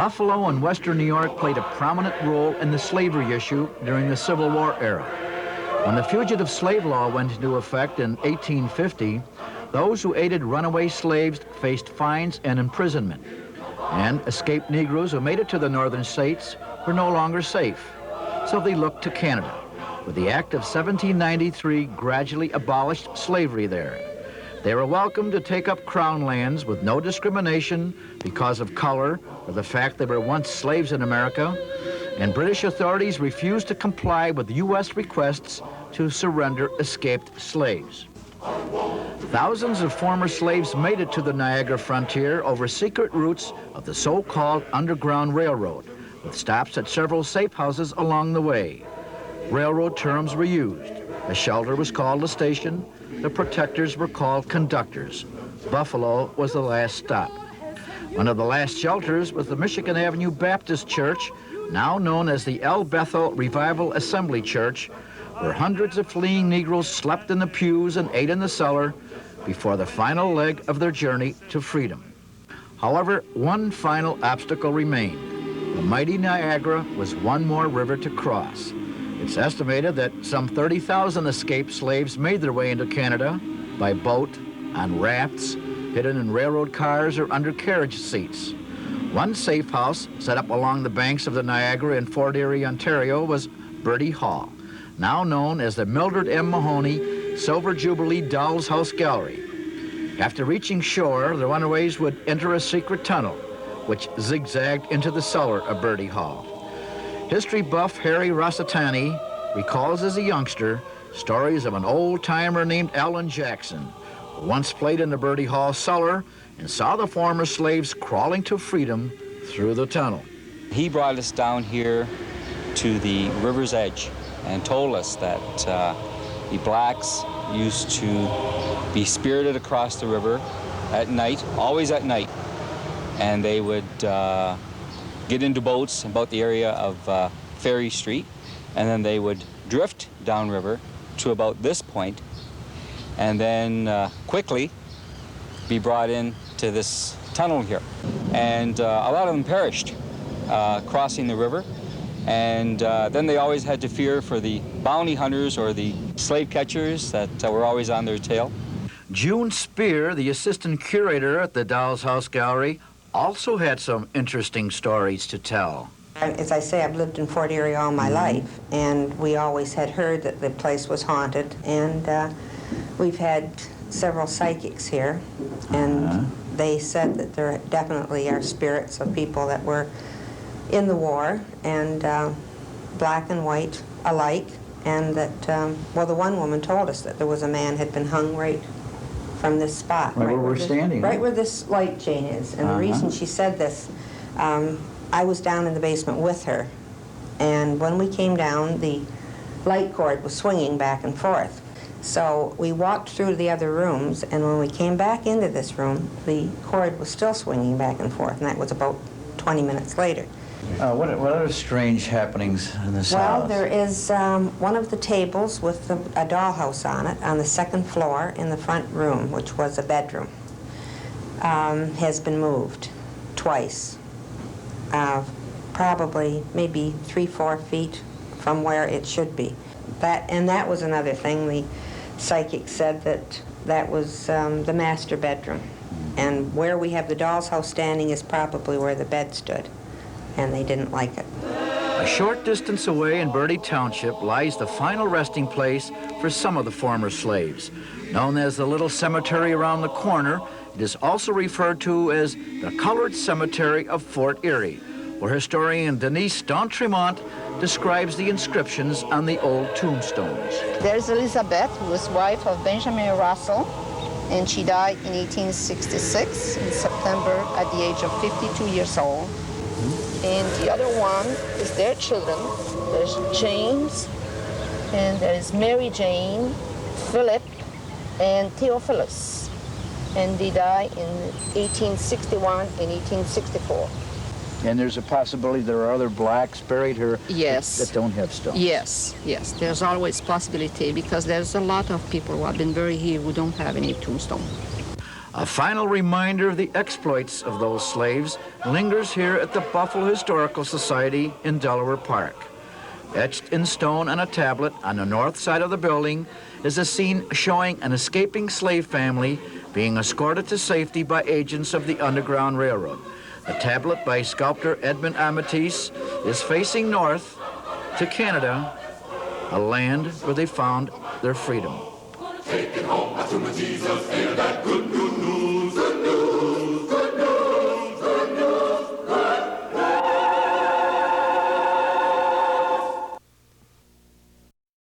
Buffalo and western New York played a prominent role in the slavery issue during the Civil War era. When the Fugitive Slave Law went into effect in 1850, those who aided runaway slaves faced fines and imprisonment. And escaped Negroes who made it to the northern states were no longer safe. So they looked to Canada, where the Act of 1793 gradually abolished slavery there. They were welcome to take up crown lands with no discrimination because of color or the fact they were once slaves in America, and British authorities refused to comply with U.S. requests to surrender escaped slaves. Thousands of former slaves made it to the Niagara frontier over secret routes of the so-called Underground Railroad, with stops at several safe houses along the way. Railroad terms were used. A shelter was called a station. The protectors were called conductors. Buffalo was the last stop. One of the last shelters was the Michigan Avenue Baptist Church, now known as the El Bethel Revival Assembly Church, where hundreds of fleeing Negroes slept in the pews and ate in the cellar before the final leg of their journey to freedom. However, one final obstacle remained. The mighty Niagara was one more river to cross. It's estimated that some 30,000 escaped slaves made their way into Canada by boat, on rafts, hidden in railroad cars or under carriage seats. One safe house set up along the banks of the Niagara in Fort Erie, Ontario was Bertie Hall, now known as the Mildred M. Mahoney Silver Jubilee Doll's House Gallery. After reaching shore, the runaways would enter a secret tunnel, which zigzagged into the cellar of Bertie Hall. History buff Harry Rossitani recalls as a youngster stories of an old-timer named Alan Jackson, who once played in the Bertie Hall cellar and saw the former slaves crawling to freedom through the tunnel. He brought us down here to the river's edge and told us that the blacks used to be spirited across the river at night, always at night, and they would get into boats about the area of Ferry Street, and then they would drift downriver to about this point, and then quickly be brought in to this tunnel here. And a lot of them perished crossing the river, and then they always had to fear for the bounty hunters or the slave catchers that were always on their tail. June Spear, the assistant curator at the Doll's House Gallery, also had some interesting stories to tell. As I say, I've lived in Fort Erie all my life, and we always had heard that the place was haunted, and we've had several psychics here, and they said that there definitely are spirits of people that were in the war, and black and white alike, and that, well, the one woman told us that there was a man had been hung right from this spot. Right where we're standing. Right where this light chain is. And the reason she said this, I was down in the basement with her, and when we came down, the light cord was swinging back and forth. So we walked through the other rooms, and when we came back into this room, the cord was still swinging back and forth, and that was about 20 minutes later. What other strange happenings in this house? Well, there is one of the tables with a dollhouse on it on the second floor in the front room, which was a bedroom, has been moved twice, probably maybe 3-4 feet from where it should be. That was another thing. The psychic said that was the master bedroom, and where we have the doll's house standing is probably where the bed stood, and they didn't like it. A short distance away in Bertie Township lies the final resting place for some of the former slaves. Known as the Little Cemetery around the corner, it is also referred to as the Colored Cemetery of Fort Erie, where historian Denise D'Entremont describes the inscriptions on the old tombstones. There's Elizabeth, who was wife of Benjamin Russell, and she died in 1866 in September at the age of 52 years old. And the other one is their children. There's James, and there is Mary Jane, Philip, and Theophilus. And they died in 1861 and 1864. And there's a possibility there are other blacks buried here that don't have stones. Yes, yes. There's always possibility because there's a lot of people who have been buried here who don't have any tombstone. A final reminder of the exploits of those slaves lingers here at the Buffalo Historical Society in Delaware Park. Etched in stone on a tablet on the north side of the building is a scene showing an escaping slave family being escorted to safety by agents of the Underground Railroad. The tablet by sculptor Edmund Amatisse is facing north to Canada, a land where they found their freedom. Take it home, that's who Jesus, ain't that good.